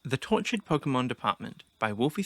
The Tortured Pokemon Department by Wolfey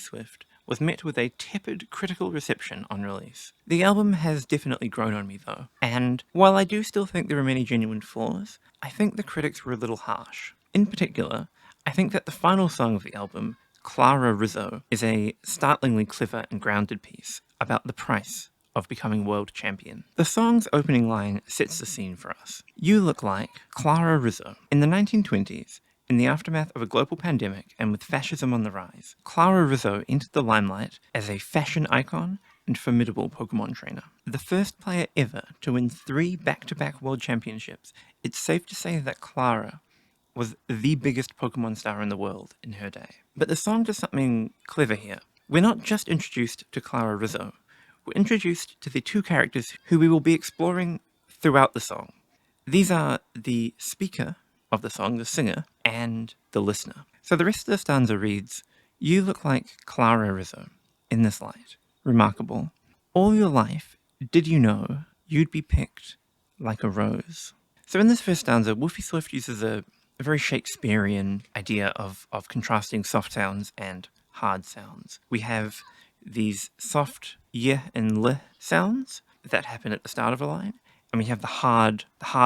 was met with a tepid critical reception on release. The album has definitely grown on me though, and while I do still think there are many genuine flaws, I think the critics were a little harsh. In particular, I think that the final song of the album, Clara Rizzo, is a startlingly clever and grounded piece about the price of becoming world champion. The song's opening line sets the scene for us. You look like Clara Rizzo. In the 1920s, in the aftermath of a global pandemic and with fascism on the rise, Clara Rizzo entered the limelight as a fashion icon and formidable Pokemon trainer. The first player ever to win 3 back-to-back world championships, it's safe to say that Clara was the biggest Pokemon star in the world in her day. But the song does something clever here. We're not just introduced to Clara Rizzo, we're introduced to the 2 characters who we will be exploring throughout the song. These are the speaker of the song, the singer, and the listener. So the rest of the stanza reads, "You look like Clara Rizzo in this light. Remarkable. All your life, did you know you'd be picked like a rose?" So in this first stanza, Wolfey uses a very Shakespearean idea of contrasting soft sounds and hard sounds. We have these soft y and l sounds that happen at the start of a line, and we have the hard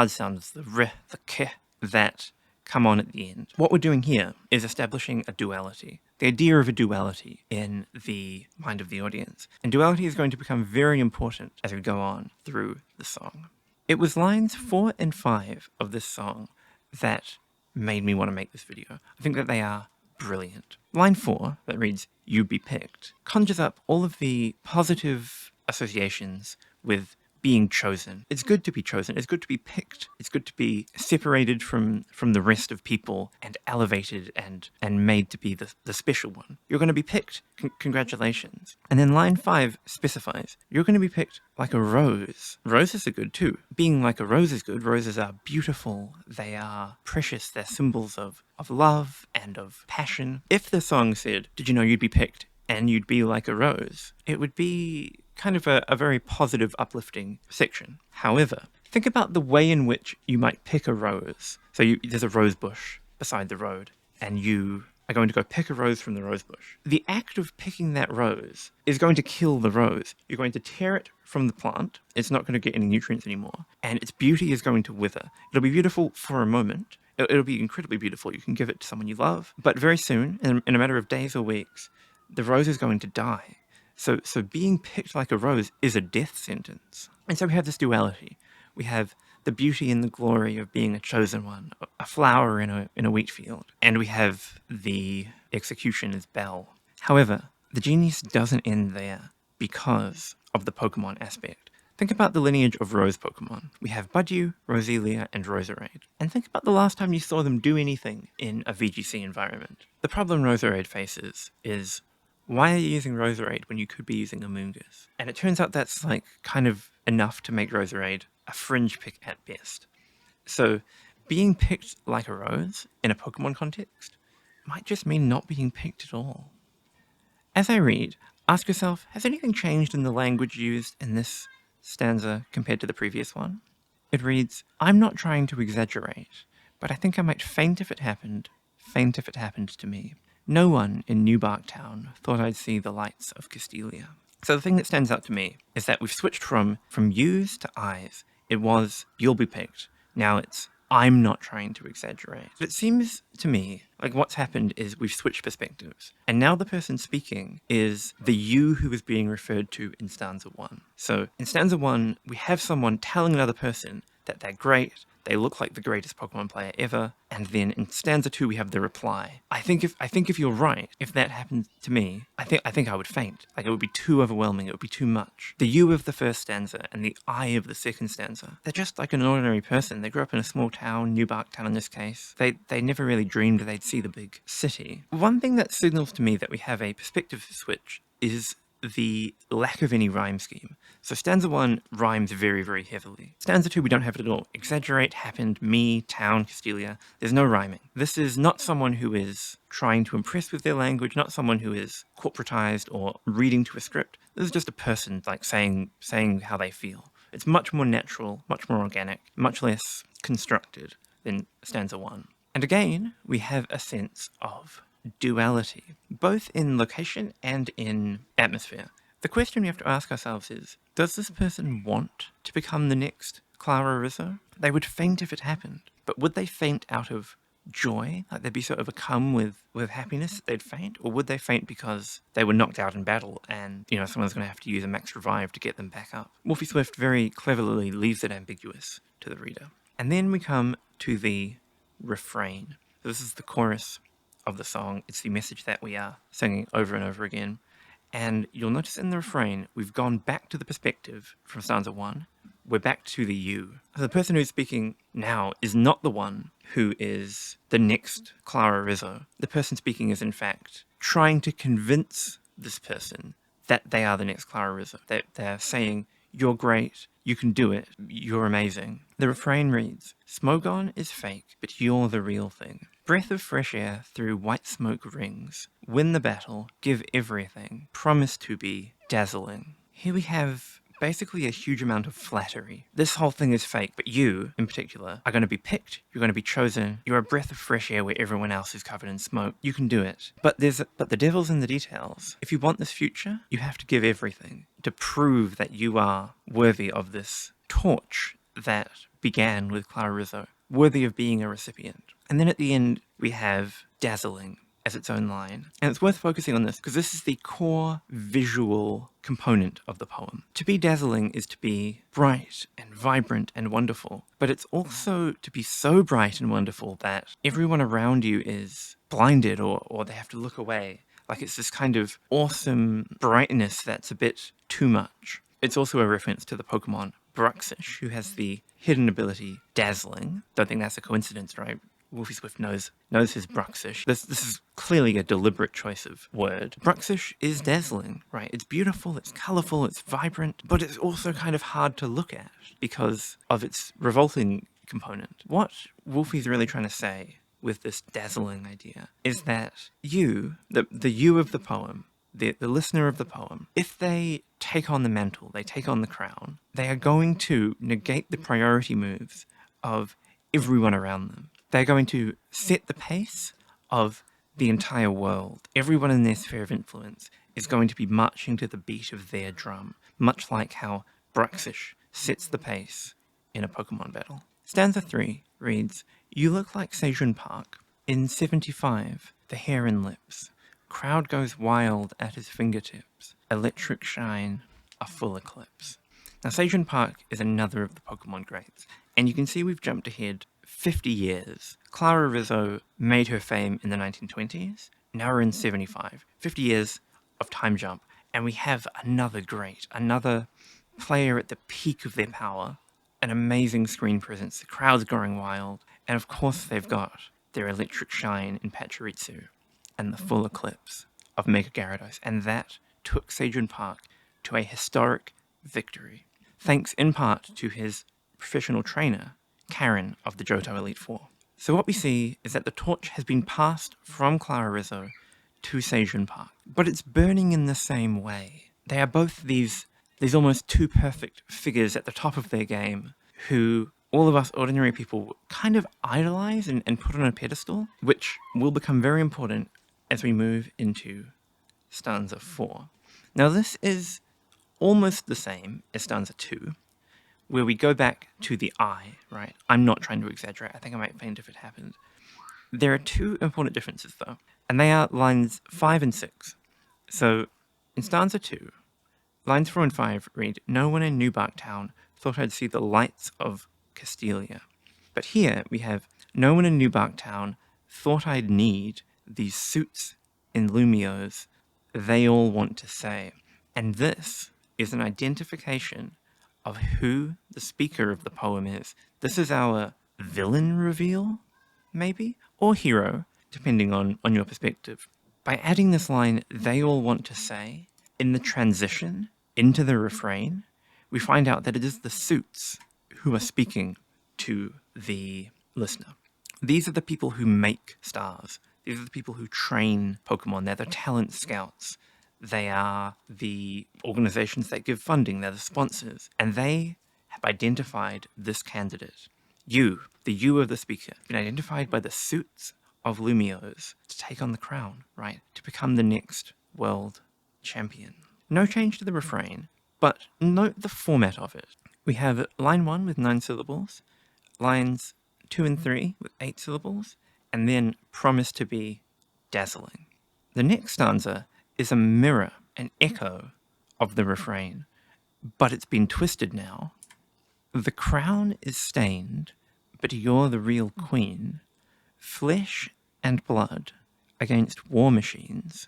sounds, the r, the k, that come on at the end. What we're doing here is establishing a duality, the idea of a duality in the mind of the audience. And duality is going to become very important as we go on through the song. It was lines 4 and 5 of this song that made me want to make this video. I think that they are brilliant. Line 4, that reads, "You'd be picked," conjures up all of the positive associations with being chosen. It's good to be chosen. It's good to be picked. It's good to be separated from the rest of people and elevated and made to be the special one. You're going to be picked. Congratulations. And then line 5 specifies, you're going to be picked like a rose. Roses are good too. Being like a rose is good. Roses are beautiful. They are precious. They're symbols of love and of passion. If the song said, "Did you know you'd be picked and you'd be like a rose?" it would be kind of a very positive, uplifting section. However, think about the way in which you might pick a rose. So there's a rose bush beside the road, and you are going to go pick a rose from the rose bush. The act of picking that rose is going to kill the rose. You're going to tear it from the plant. It's not going to get any nutrients anymore, and its beauty is going to wither. It'll be beautiful for a moment. It'll be incredibly beautiful. You can give it to someone you love, but very soon, in a matter of days or weeks, the rose is going to die. So being picked like a rose is a death sentence. And so we have this duality. We have the beauty and the glory of being a chosen one, a flower in a wheat field. And we have the execution as bell. However, the genius doesn't end there because of the Pokemon aspect. Think about the lineage of rose Pokemon. We have Budew, Roselia, and Roserade. And think about the last time you saw them do anything in a VGC environment. The problem Roserade faces is, why are you using Roserade when you could be using Amoonguss? And it turns out that's like kind of enough to make Roserade a fringe pick at best. So being picked like a rose in a Pokemon context might just mean not being picked at all. As I read, ask yourself, has anything changed in the language used in this stanza compared to the previous one? It reads, "I'm not trying to exaggerate, but I think I might faint if it happened to me. No one in New Barktown thought I'd see the lights of Castelia." So the thing that stands out to me is that we've switched from yous to I's. It was, "You'll be picked." Now it's, "I'm not trying to exaggerate." But it seems to me like what's happened is we've switched perspectives. And now the person speaking is the you who is being referred to in stanza 1. So in stanza 1, we have someone telling another person that they're great, they look like the greatest Pokemon player ever, and then in stanza 2 we have the reply. I think if you're right, if that happened to me, I think I would faint. Like, it would be too overwhelming, it would be too much. The you of the first stanza and the I of the second stanza, they're just like an ordinary person. They grew up in a small town, New Barktown in this case. They never really dreamed they'd see the big city. One thing that signals to me that we have a perspective switch is the lack of any rhyme scheme. So stanza 1 rhymes very, very heavily. Stanza 2, we don't have it at all. Exaggerate, happened, me, town, Castelia. There's no rhyming. This is not someone who is trying to impress with their language, not someone who is corporatized or reading to a script. This is just a person like saying how they feel. It's much more natural, much more organic, much less constructed than stanza 1. And again, we have a sense of duality, both in location and in atmosphere. The question we have to ask ourselves is, does this person want to become the next Clara Rizzo? They would faint if it happened, but would they faint out of joy? Like they'd be so overcome with happiness that they'd faint? Or would they faint because they were knocked out in battle and, someone's going to have to use a max revive to get them back up? Wolfey Swift very cleverly leaves it ambiguous to the reader. And then we come to the refrain. So this is the chorus of the song. It's the message that we are singing over and over again. And you'll notice in the refrain, we've gone back to the perspective from stanza 1. We're back to the you. So the person who's speaking now is not the one who is the next Clara Rizzo. The person speaking is, in fact, trying to convince this person that they are the next Clara Rizzo. That they're saying, you're great, you can do it, you're amazing. The refrain reads, Smogon is fake, but you're the real thing. Breath of fresh air through white smoke rings. Win the battle, give everything. Promise to be dazzling. Here we have basically a huge amount of flattery. This whole thing is fake, but you, in particular, are going to be picked, you're going to be chosen, you're a breath of fresh air where everyone else is covered in smoke. You can do it. But the devil's in the details. If you want this future, you have to give everything to prove that you are worthy of this torch that began with Clara Rizzo, worthy of being a recipient. And then at the end, we have dazzling as its own line. And it's worth focusing on this because this is the core visual component of the poem. To be dazzling is to be bright and vibrant and wonderful, but it's also to be so bright and wonderful that everyone around you is blinded or they have to look away. Like it's this kind of awesome brightness that's a bit too much. It's also a reference to the Pokemon Bruxish, who has the hidden ability Dazzling. Don't think that's a coincidence, right? Wolfey Swift knows his Bruxish. This is clearly a deliberate choice of word. Bruxish is dazzling, right? It's beautiful, it's colourful, it's vibrant, but it's also kind of hard to look at because of its revolting component. What Wolfey's really trying to say with this dazzling idea is that you, the you of the poem, the listener of the poem, if they take on the mantle, they take on the crown, they are going to negate the priority moves of everyone around them. They're going to set the pace of the entire world. Everyone in their sphere of influence is going to be marching to the beat of their drum, much like how Bruxish sets the pace in a Pokemon battle. Stanza 3 reads, You look like Sejun Park. In 75, the hair and lips. Crowd goes wild at his fingertips. Electric shine, a full eclipse. Now, Sejun Park is another of the Pokemon greats, and you can see we've jumped ahead 50 years. Clara Rizzo made her fame in the 1920s. Now we're in 75. 50 years of time jump, and we have another great, another player at the peak of their power, an amazing screen presence, the crowd's going wild, and of course they've got their electric shine in Pachirisu and the full eclipse of Mega Gyarados, and that took Sejun Park to a historic victory, thanks in part to his professional trainer, Karen of the Johto Elite Four. So what we see is that the torch has been passed from Clara Rizzo to Sejun Park, but it's burning in the same way. They are both these almost too perfect figures at the top of their game who all of us ordinary people kind of idolize and put on a pedestal, which will become very important as we move into stanza 4. Now this is almost the same as stanza 2, where we go back to the I, right? I'm not trying to exaggerate. I think I might faint if it happened. There are two important differences, though, and they are lines 5 and 6. So, in stanza 2, lines 4 and 5 read, No one in Newbark Town thought I'd see the lights of Castelia. But here we have, No one in Newbark Town thought I'd need these suits in Lumios they all want to say. And this is an identification of who the speaker of the poem is. This is our villain reveal, maybe? Or hero, depending on your perspective. By adding this line, they all want to say, in the transition into the refrain, we find out that it is the suits who are speaking to the listener. These are the people who make stars. These are the people who train Pokemon. They're the talent scouts. They are the organizations that give funding. They're the sponsors. And they have identified this candidate. You, the you of the speaker, been identified by the suits of Lumios to take on the crown, right? To become the next world champion. No change to the refrain, but note the format of it. We have line 1 with 9 syllables, lines 2 and 3 with 8 syllables, and then promise to be dazzling. The next stanza is a mirror, an echo of the refrain, but it's been twisted now. The crown is stained, but you're the real queen. Flesh and blood against war machines.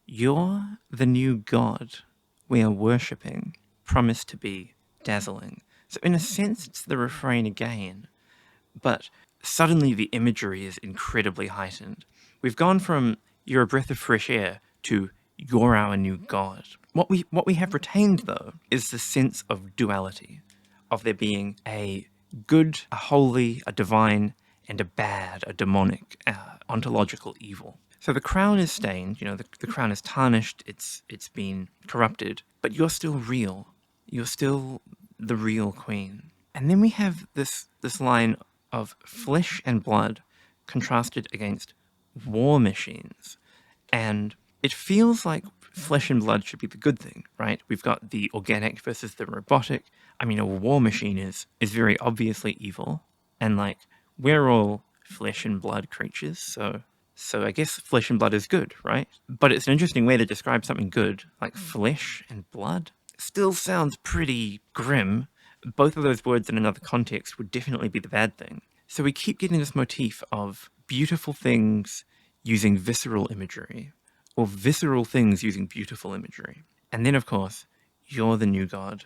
You're the new god we are worshipping, promised to be dazzling. So in a sense, it's the refrain again, but suddenly the imagery is incredibly heightened. We've gone from you're a breath of fresh air to you're our new god. What we have retained, though, is the sense of duality, of there being a good, a holy, a divine, and a bad, a demonic, ontological evil. So the crown is stained, the crown is tarnished, it's been corrupted, but you're still real. You're still the real queen. And then we have this line of flesh and blood contrasted against war machines. And it feels like flesh and blood should be the good thing, right? We've got the organic versus the robotic. I mean, a war machine is very obviously evil. And we're all flesh and blood creatures, so I guess flesh and blood is good, right? But it's an interesting way to describe something good, like flesh and blood. Still sounds pretty grim. Both of those words in another context would definitely be the bad thing. So we keep getting this motif of beautiful things using visceral imagery, or visceral things using beautiful imagery. And then, of course, you're the new god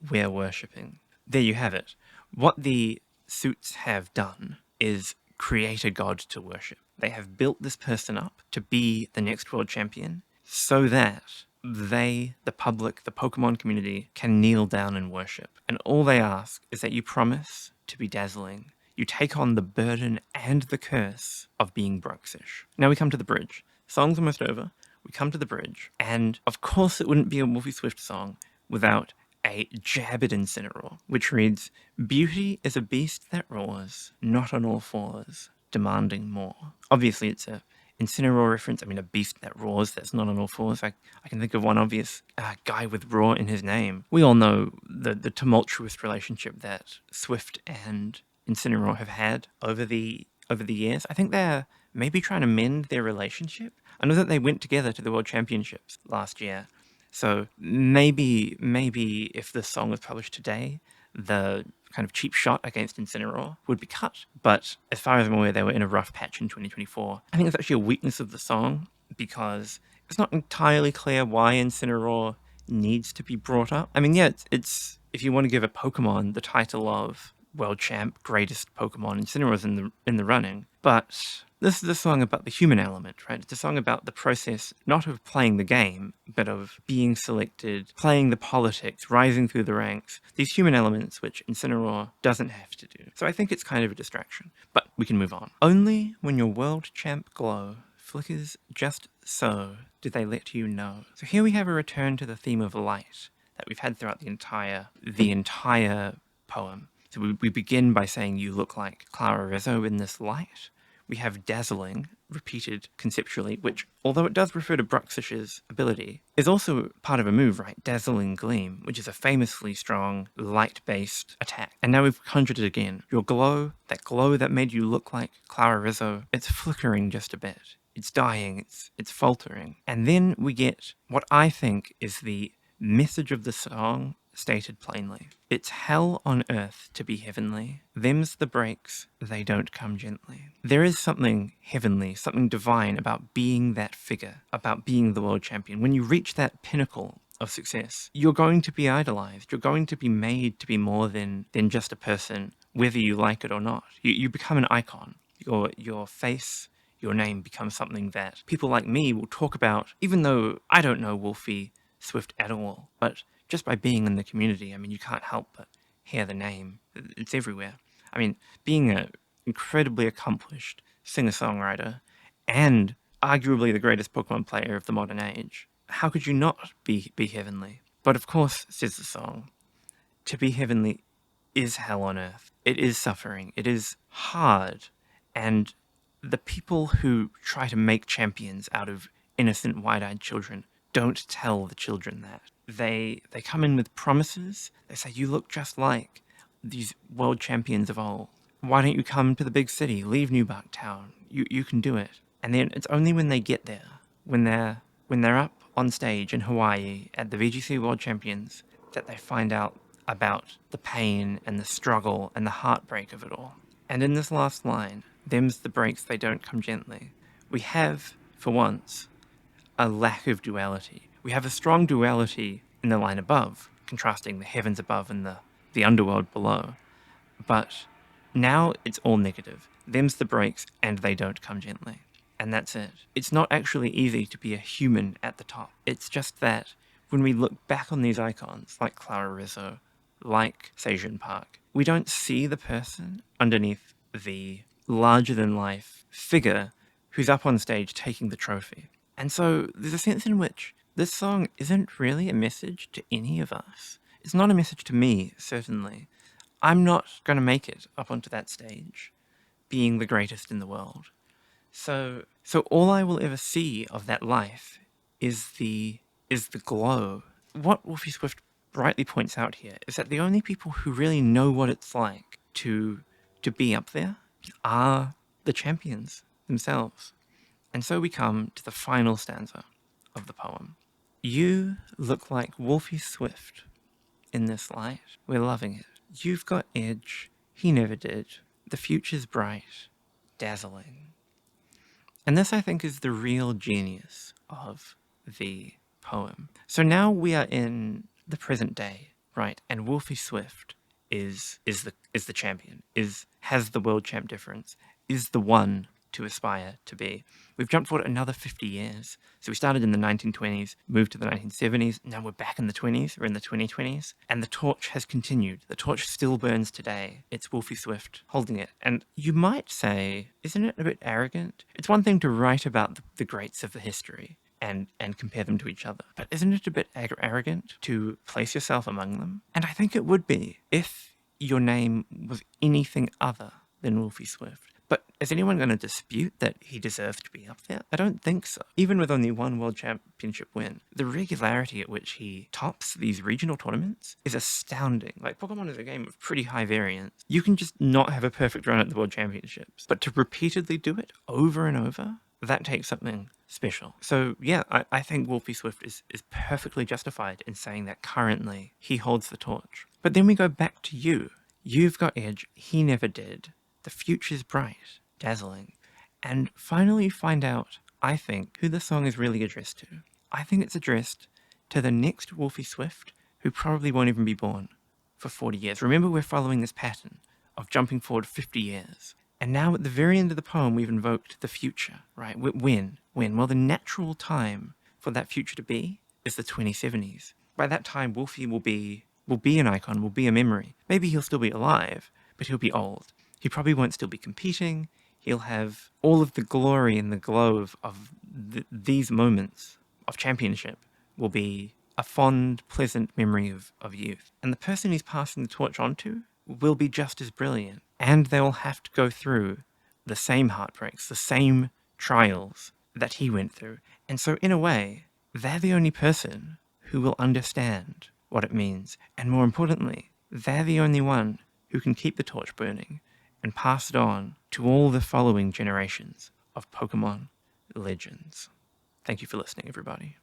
we're worshipping. There you have it. What the suits have done is create a god to worship. They have built this person up to be the next world champion so that they, the public, the Pokemon community, can kneel down and worship. And all they ask is that you promise to be dazzling. You take on the burden and the curse of being Bruxish. Now we come to the bridge. Song's almost over. We come to the bridge. And of course it wouldn't be a Wolfey Swift song without a jab at Incineroar, which reads, "Beauty is a beast that roars, not on all fours, demanding more." Obviously it's a Incineroar reference. I mean, a beast that roars that's not on all fours. I can think of one obvious guy with roar in his name. We all know the tumultuous relationship that Swift and Incineroar have had over the years. I think they're maybe trying to mend their relationship. I know that they went together to the World Championships last year. So maybe if the song was published today, the kind of cheap shot against Incineroar would be cut. But as far as I'm aware, they were in a rough patch in 2024. I think it's actually a weakness of the song because it's not entirely clear why Incineroar needs to be brought up. I mean, yeah, it's if you want to give a Pokemon the title of World Champ, greatest Pokemon, Incineroar's in the running. But this is a song about the human element, right? It's a song about the process, not of playing the game, but of being selected, playing the politics, rising through the ranks, these human elements which Incineroar doesn't have to do. So I think it's kind of a distraction, but we can move on. Only when your world champ glow flickers just so do they let you know. So here we have a return to the theme of light that we've had throughout the entire poem. So we begin by saying you look like Clara Rizzo in this light. We have dazzling, repeated conceptually, which, although it does refer to Bruxish's ability, is also part of a move, right? Dazzling Gleam, which is a famously strong, light-based attack. And now we've conjured it again. Your glow that made you look like Clara Rizzo, it's flickering just a bit. It's dying, it's faltering. And then we get what I think is the message of the song stated plainly. It's hell on earth to be heavenly. Them's the breaks, they don't come gently. There is something heavenly, something divine about being that figure, about being the world champion. When you reach that pinnacle of success, you're going to be idolized. You're going to be made to be more than just a person, whether you like it or not. You become an icon. Your face, your name becomes something that people like me will talk about, even though I don't know Wolfey Swift at all. But just by being in the community, I mean, you can't help but hear the name. It's everywhere. I mean, being an incredibly accomplished singer-songwriter and arguably the greatest Pokemon player of the modern age, how could you not be heavenly? But of course, says the song, to be heavenly is hell on earth. It is suffering. It is hard. And the people who try to make champions out of innocent, wide-eyed children don't tell the children that. They come in with promises. They say, you look just like these world champions of old. Why don't you come to the big city? Leave Newbark Town. You can do it. And then it's only when they get there, when they're up on stage in Hawaii at the VGC World Champions, that they find out about the pain and the struggle and the heartbreak of it all. And in this last line, them's the breaks, they don't come gently, we have, for once, a lack of duality. We have a strong duality in the line above, contrasting the heavens above and the underworld below. But now it's all negative. Them's the breaks, and they don't come gently. And that's it. It's not actually easy to be a human at the top. It's just that when we look back on these icons, like Clara Rizzo, like Seijun Park, we don't see the person underneath the larger-than-life figure who's up on stage taking the trophy. And so there's a sense in which this song isn't really a message to any of us. It's not a message to me, certainly. I'm not going to make it up onto that stage, being the greatest in the world. So all I will ever see of that life is the glow. What Wolfey Swift rightly points out here is that the only people who really know what it's like to be up there are the champions themselves. And so we come to the final stanza of the poem. You look like Wolfey Swift in this light. We're loving it. You've got edge. He never did. The future's bright, dazzling. And this, I think, is the real genius of the poem. So now we are in the present day, right? And Wolfey Swift is the champion, has the world champ difference, is the one to aspire to be. We've jumped forward another 50 years. So we started in the 1920s, moved to the 1970s, now we're back in the 20s, we're in the 2020s, and the torch has continued. The torch still burns today. It's Wolfey Swift holding it. And you might say, isn't it a bit arrogant? It's one thing to write about the greats of the history and compare them to each other, but isn't it a bit arrogant to place yourself among them? And I think it would be if your name was anything other than Wolfey Swift. But is anyone going to dispute that he deserves to be up there? I don't think so. Even with only one world championship win, the regularity at which he tops these regional tournaments is astounding. Like, Pokemon is a game of pretty high variance. You can just not have a perfect run at the world championships, but to repeatedly do it over and over, that takes something special. So yeah, I think Wolfey Swift is perfectly justified in saying that currently he holds the torch. But then we go back to you. You've got edge, he never did. The future's bright, dazzling. And finally you find out, I think, who the song is really addressed to. I think it's addressed to the next Wolfey Swift, who probably won't even be born for 40 years. Remember, we're following this pattern of jumping forward 50 years. And now at the very end of the poem, we've invoked the future, right? When? Well, the natural time for that future to be is the 2070s. By that time, Wolfey will be an icon, will be a memory. Maybe he'll still be alive, but he'll be old. He probably won't still be competing. He'll have all of the glory and the glow of these moments of championship will be a fond, pleasant memory of youth. And the person he's passing the torch on to will be just as brilliant. And they will have to go through the same heartbreaks, the same trials that he went through. And so in a way, they're the only person who will understand what it means. And more importantly, they're the only one who can keep the torch burning and pass it on to all the following generations of Pokemon legends. Thank you for listening, everybody.